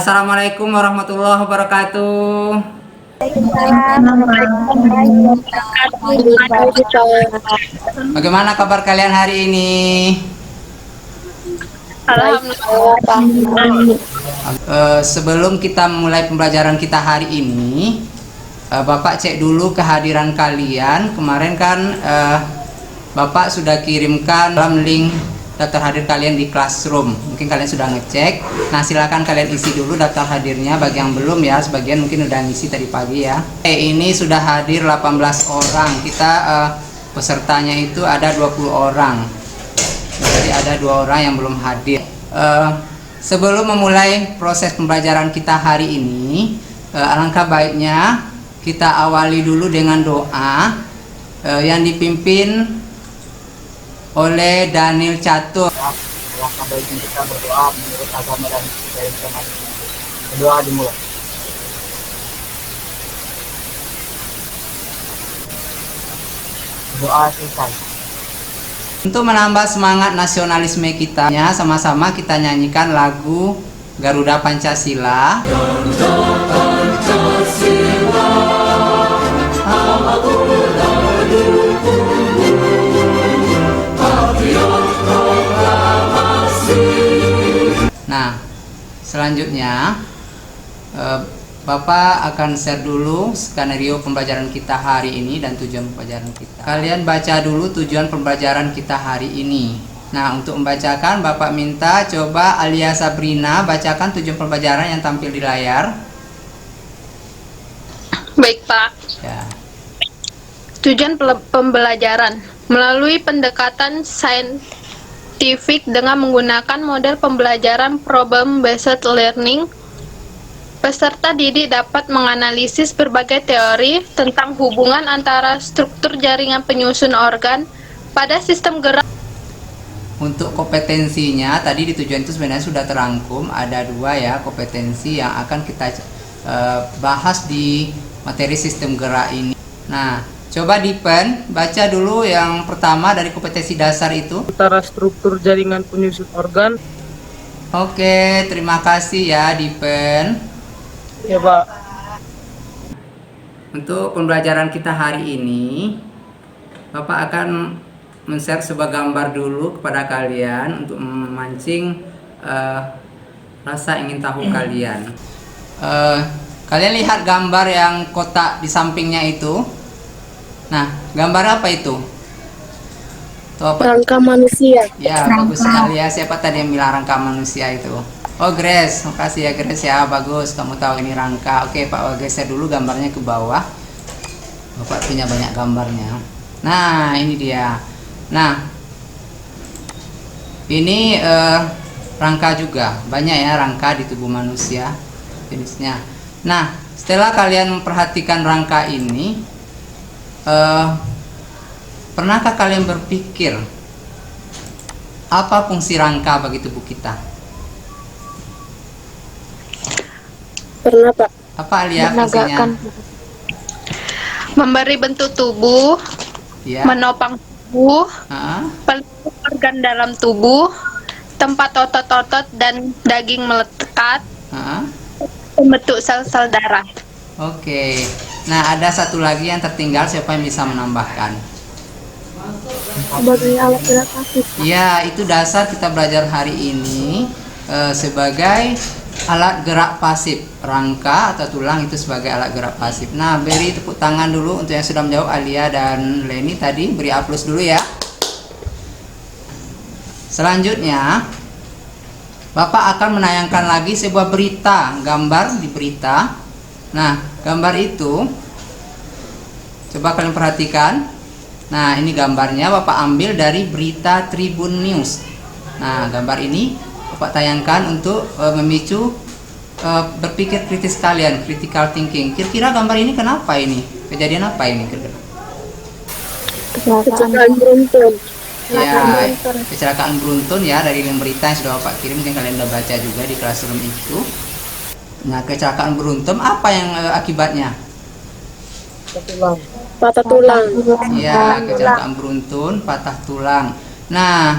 Assalamualaikum warahmatullahi wabarakatuh. Bagaimana kabar kalian hari ini? Alhamdulillah. Sebelum kita mulai pembelajaran kita hari ini, Bapak cek dulu kehadiran kalian. Kemarin kan Bapak sudah kirimkan dalam link daftar hadir kalian di Classroom. Mungkin kalian sudah ngecek. Nah, silakan kalian isi dulu daftar hadirnya. Bagi yang belum ya, sebagian mungkin udah ngisi tadi pagi ya. Ini sudah hadir 18 orang. Kita pesertanya itu ada 20 orang. Jadi ada 2 orang yang belum hadir. Sebelum memulai proses pembelajaran kita hari ini, alangkah baiknya kita awali dulu dengan doa yang dipimpin oleh Daniel Catur. Alangkah baiknya kita berdoa menurut agama dan budaya kita masing-masing. Berdoa dimulai. Doa selesai. Untuk menambah semangat nasionalisme kita, sama-sama kita nyanyikan lagu Garuda Pancasila. Nah, selanjutnya Bapak akan share dulu skenario pembelajaran kita hari ini dan tujuan pembelajaran kita. Kalian baca dulu tujuan pembelajaran kita hari ini. Nah, untuk membacakan Bapak minta coba Alia Sabrina bacakan tujuan pembelajaran yang tampil di layar. Baik, Pak. Ya. Tujuan pembelajaran melalui pendekatan saintifik dengan menggunakan model pembelajaran problem based learning. Peserta didik dapat menganalisis berbagai teori tentang hubungan antara struktur jaringan penyusun organ pada sistem gerak. Untuk kompetensinya tadi di tujuan itu sebenarnya sudah terangkum, ada 2 ya kompetensi yang akan kita bahas di materi sistem gerak ini. Nah, coba Dipen baca dulu yang pertama dari kompetensi dasar itu. Antara struktur jaringan penyusun organ. Oke, terima kasih ya Dipen. Ya, Pak. Untuk pembelajaran kita hari ini, Bapak akan men-share sebuah gambar dulu kepada kalian untuk memancing rasa ingin tahu kalian. Kalian lihat gambar yang kotak di sampingnya itu. Nah, gambar apa itu? Tuh, apa? Rangka manusia. Ya, bagus sekali ya. Siapa tadi yang bilang rangka manusia itu? Oh, Grace, makasih ya Grace ya, bagus. Kamu tahu ini rangka. Oke, Pak, geser dulu gambarnya ke bawah. Bapak punya banyak gambarnya. Nah, ini dia. Nah, ini rangka juga. Banyak ya rangka di tubuh manusia jenisnya. Nah, setelah kalian memperhatikan rangka ini, pernahkah kalian berpikir apa fungsi rangka bagi tubuh kita? Pernah, Pak. Apa Alia fungsinya? Memberi bentuk tubuh, Ya. menopang tubuh, pelindung organ dalam tubuh, tempat otot-otot dan daging melekat, membentuk sel-sel darah. Oke. Nah, ada satu lagi yang tertinggal, siapa yang bisa menambahkan? Sebagai alat gerak pasif. Ya, itu dasar kita belajar hari ini sebagai alat gerak pasif. Rangka atau tulang itu sebagai alat gerak pasif. Nah, beri tepuk tangan dulu untuk yang sudah menjawab, Alia dan Leni tadi. Beri aplaus dulu ya. Selanjutnya, Bapak akan menayangkan lagi sebuah berita, gambar di berita. Nah, gambar itu coba kalian perhatikan. Nah, ini gambarnya Bapak ambil dari berita Tribun News. Nah, gambar ini Bapak tayangkan untuk memicu berpikir kritis kalian, critical thinking. Kira-kira gambar ini kenapa ini? Kejadian apa ini kira-kira? Kecelakaan beruntun. Ya, kecelakaan beruntun ya, dari link berita yang sudah Bapak kirim, mungkin kalian udah baca juga di Classroom itu. Nah, kecelakaan beruntun apa yang akibatnya? Patah tulang. Ya, kecelakaan beruntun, patah tulang. Nah,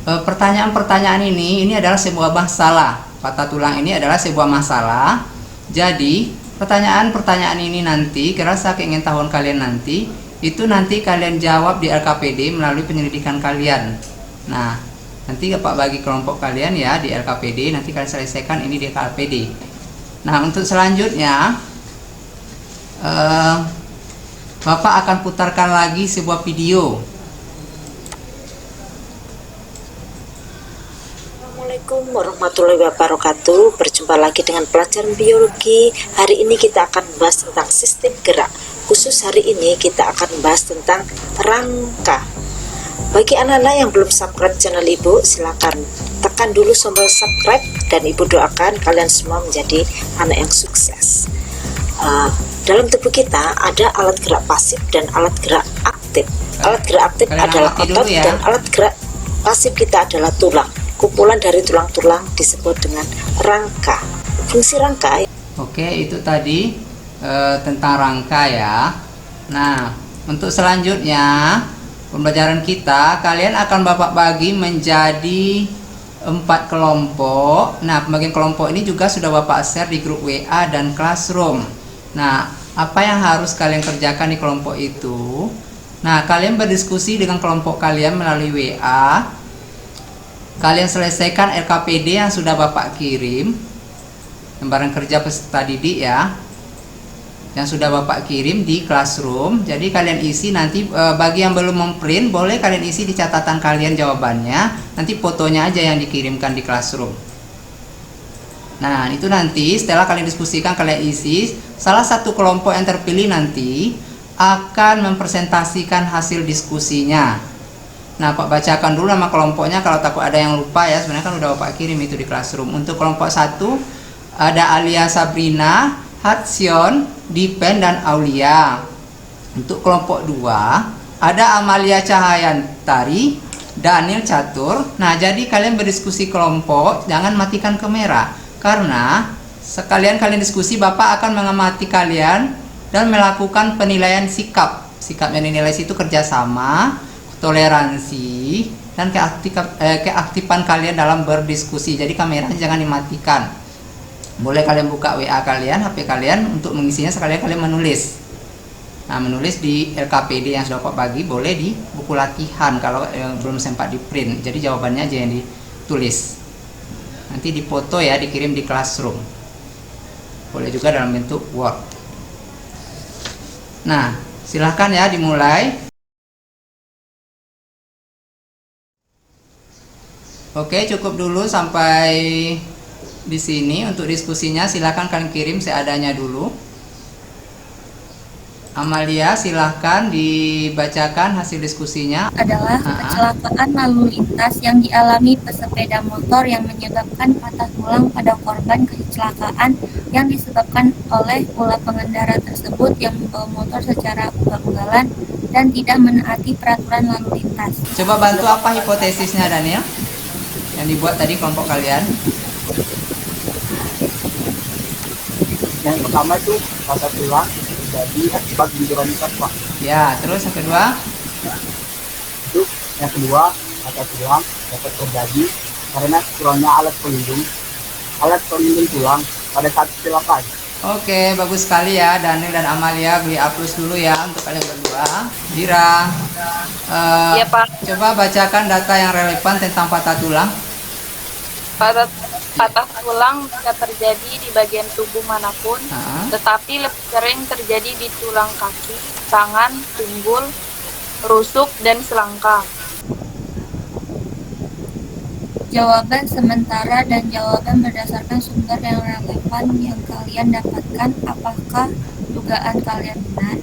pertanyaan-pertanyaan ini adalah sebuah masalah. patah tulang ini adalah sebuah masalah. Jadi pertanyaan-pertanyaan ini nanti, rasa keingintahuan kalian nanti, itu nanti kalian jawab di LKPD melalui penyelidikan kalian. Nah, nanti Bapak bagi kelompok kalian ya di LKPD, nanti kalian selesaikan ini di LKPD. Nah, untuk selanjutnya Bapak akan putarkan lagi sebuah video. Assalamualaikum warahmatullahi wabarakatuh. Berjumpa lagi dengan pelajaran biologi. Hari ini kita akan membahas tentang sistem gerak. Khusus hari ini kita akan membahas tentang rangka. Bagi anak-anak yang belum subscribe channel Ibu, silakan tekan dulu tombol subscribe dan Ibu doakan kalian semua menjadi anak yang sukses. Dalam tubuh kita ada alat gerak pasif dan alat gerak aktif. Alat gerak aktif adalah otot dan alat gerak pasif kita adalah tulang. Kumpulan dari tulang-tulang disebut dengan rangka. Fungsi rangka. Oke, itu tadi tentang rangka ya. Nah, untuk selanjutnya pembelajaran kita, kalian akan Bapak bagi menjadi 4 kelompok. Nah, pembagian kelompok ini juga sudah Bapak share di grup WA dan Classroom. Nah, apa yang harus kalian kerjakan di kelompok itu? Nah, kalian berdiskusi dengan kelompok kalian melalui WA. Kalian selesaikan LKPD yang sudah Bapak kirim, lembaran kerja peserta didik ya, yang sudah Bapak kirim di Classroom. Jadi kalian isi nanti, bagi yang belum memprint boleh kalian isi di catatan kalian jawabannya, nanti fotonya aja yang dikirimkan di Classroom. Nah, itu nanti setelah kalian diskusikan, kalian isi, salah satu kelompok yang terpilih nanti akan mempresentasikan hasil diskusinya. Nah, Pak bacakan dulu nama kelompoknya, kalau takut ada yang lupa ya, sebenarnya kan udah Bapak kirim itu di Classroom. Untuk kelompok 1 ada Alia Sabrina, Hatsion, Dipen, dan Aulia. Untuk kelompok 2 ada Amalia Cahayantari, Daniel Catur. Nah, jadi kalian berdiskusi kelompok, jangan matikan kamera, karena sekalian kalian diskusi, Bapak akan mengamati kalian dan melakukan penilaian sikap. Sikap yang dinilai itu kerjasama, toleransi, dan keaktifan kalian dalam berdiskusi. Jadi kameranya jangan dimatikan. Boleh kalian buka WA kalian, HP kalian, untuk mengisinya sekalian kalian menulis. Nah, menulis di LKPD yang sudah Bapak bagi, boleh di buku latihan kalau belum sempat di print. Jadi jawabannya aja yang ditulis. Nanti dipoto ya, dikirim di Classroom. Boleh juga dalam bentuk Word. Nah, silahkan ya dimulai. Oke, cukup dulu sampai di sini untuk diskusinya. Silakan kalian kirim seadanya dulu. Amalia, silahkan dibacakan hasil diskusinya. Adalah kecelakaan lalu lintas yang dialami pesepeda motor yang menyebabkan patah tulang pada korban kecelakaan yang disebabkan oleh ulah pengendara tersebut yang membawa motor secara ugal-ugalan dan tidak menaati peraturan lalu lintas. Coba bantu apa hipotesisnya, Daniel? Yang dibuat tadi kelompok kalian. Yang pertama itu patah tulang jadi akibat benturan cat, Pak. Ya, terus yang kedua? Itu yang kedua, patah tulang dapat terjadi karena kurangnya alat pelindung tulang pada saat kecelakaan. Oke, bagus sekali ya Daniel dan Amalia. Beri aplaus dulu ya untuk kalian berdua. Dira, Iya, Pak. coba bacakan data yang relevan tentang patah tulang. Patah tulang bisa terjadi di bagian tubuh manapun, tetapi lebih sering terjadi di tulang kaki, tangan, tunggul, rusuk, dan selangkah. Jawaban sementara dan jawaban berdasarkan sumber yang relevan yang kalian dapatkan. Apakah dugaan kalian benar?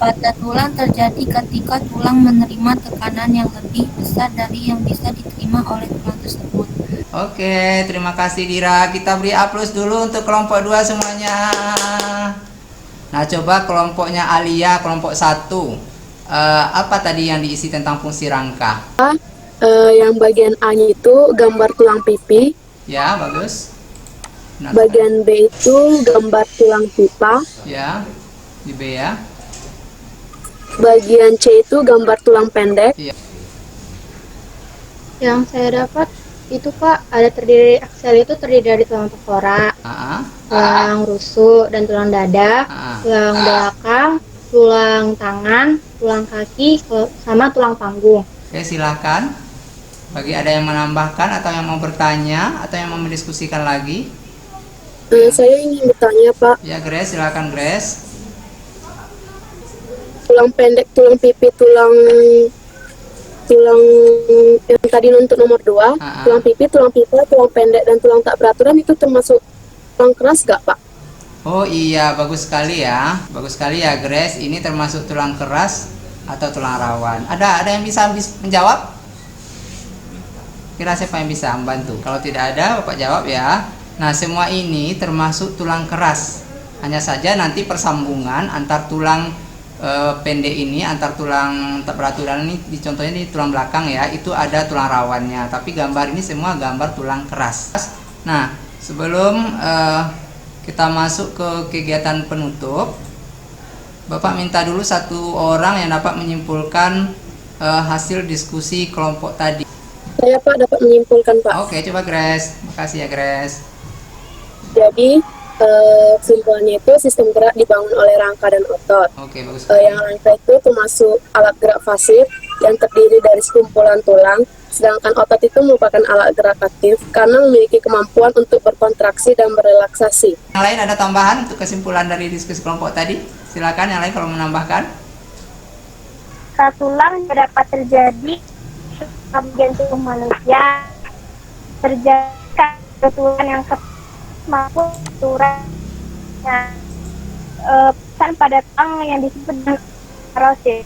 Patah tulang terjadi ketika tulang menerima tekanan yang lebih besar dari yang bisa diterima oleh tulang tersebut. Oke, terima kasih Dira. Kita beri aplaus dulu untuk kelompok 2 semuanya. Nah, coba kelompoknya Alia, kelompok 1. Apa tadi yang diisi tentang fungsi rangka? Yang bagian A-nya itu gambar tulang pipi. Ya, bagus. Benar. Bagian B itu gambar tulang pipa. Ya, di B ya. Bagian C itu gambar tulang pendek. Iya. Yang saya dapat itu Pak, ada terdiri aksel itu terdiri dari tulang tengkorak, tulang rusuk dan tulang dada, tulang belakang, tulang tangan, tulang kaki, sama tulang panggung. Oke, silakan. Bagi ada yang menambahkan atau yang mau bertanya atau yang mau mendiskusikan lagi? Saya ingin bertanya, Pak. Ya, Grace, silakan Grace. Tulang pendek, tulang pipi, tulang yang tadi untuk nomor 2, tulang pipi, tulang pipa, tulang pendek, dan tulang tak beraturan itu termasuk tulang keras gak, Pak? Oh iya, bagus sekali ya. Bagus sekali ya, Grace. Ini termasuk tulang keras atau tulang rawan. Ada yang bisa menjawab? Kira siapa yang bisa membantu? Kalau tidak ada, Bapak jawab ya. Nah, semua ini termasuk tulang keras. Hanya saja nanti persambungan antar tulang pendek ini, antar tulang tak beraturan ini, contohnya di tulang belakang ya, itu ada tulang rawannya. Tapi gambar ini semua gambar tulang keras. Nah, sebelum kita masuk ke kegiatan penutup, Bapak minta dulu satu orang yang dapat menyimpulkan hasil diskusi kelompok tadi. Saya Pak dapat menyimpulkan Pak. Oke, coba Grace. Makasih ya Grace. Jadi kesimpulannya itu sistem gerak dibangun oleh rangka dan otot. Oke, bagus. Yang rangka itu termasuk alat gerak pasif yang terdiri dari sekumpulan tulang, sedangkan otot itu merupakan alat gerak aktif karena memiliki kemampuan untuk berkontraksi dan berrelaksasi. Yang lain ada tambahan untuk kesimpulan dari diskusi kelompok tadi? Silakan yang lain kalau menambahkan. Tulang dapat terjadi bagian tubuh manusia, terjadi ketulan yang maupun turunnya pesan pada tulang yang disebut dengan parosis.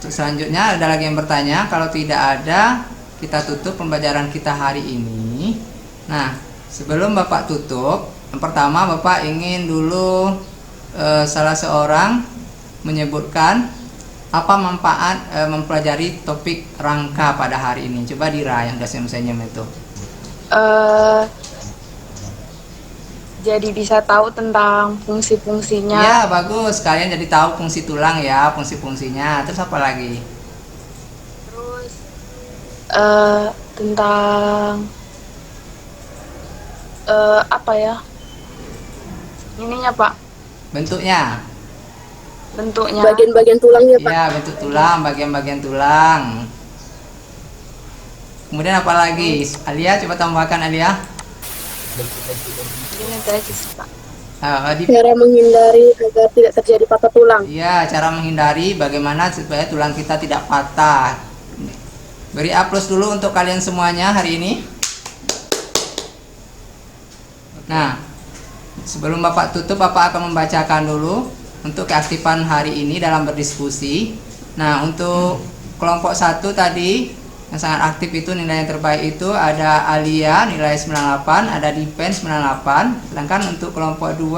Selanjutnya ada lagi yang bertanya. Kalau tidak ada, kita tutup pembelajaran kita hari ini. Nah, sebelum Bapak tutup, yang pertama Bapak ingin dulu salah seorang menyebutkan apa manfaat mempelajari topik rangka pada hari ini. Coba Dira yang udah senyum-senyum itu. Jadi bisa tahu tentang fungsi-fungsinya. Ya, bagus. Kalian jadi tahu fungsi tulang ya, fungsi-fungsinya. Terus apa lagi? Terus tentang apa ya? Ininya Pak. Bentuknya. Bagian-bagian tulangnya Pak. Ya, bentuk tulang, bagian-bagian tulang. Kemudian apa lagi? Alia, coba tambahkan Alia. Ini aja sih Pak. Cara menghindari agar tidak terjadi patah tulang. Iya, cara menghindari bagaimana supaya tulang kita tidak patah. Beri aplaus dulu untuk kalian semuanya hari ini. Nah, sebelum Bapak tutup, Bapak akan membacakan dulu untuk keaktifan hari ini dalam berdiskusi. Nah, untuk kelompok 1 tadi yang sangat aktif itu nilai yang terbaik itu ada Alia nilai 98, ada Dipen 98. Sedangkan untuk kelompok 2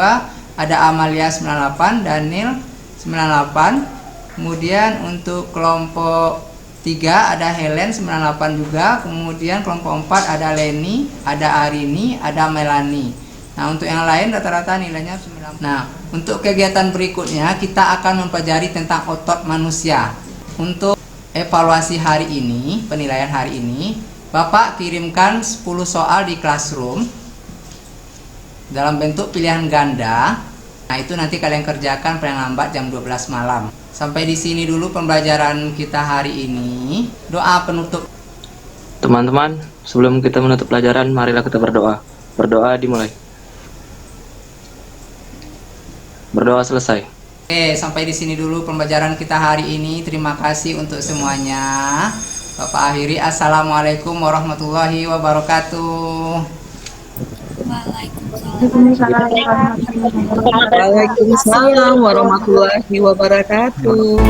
ada Amalia 98, Daniel 98. Kemudian untuk kelompok 3 ada Helen 98 juga. Kemudian kelompok 4 ada Leni, ada Arini, ada Melani. Nah, untuk yang lain rata-rata nilainya 9. Nah, untuk kegiatan berikutnya kita akan mempelajari tentang otot manusia. Untuk evaluasi hari ini, penilaian hari ini, Bapak kirimkan 10 soal di Classroom dalam bentuk pilihan ganda. Nah, itu nanti kalian kerjakan paling lambat jam 12 malam. Sampai di sini dulu pembelajaran kita hari ini. Doa penutup. Teman-teman, sebelum kita menutup pelajaran, marilah kita berdoa. Berdoa dimulai. Berdoa selesai. Oke, sampai di sini dulu pembelajaran kita hari ini. Terima kasih untuk semuanya. Bapak akhiri, assalamualaikum warahmatullahi wabarakatuh. Waalaikumsalam warahmatullahi wabarakatuh.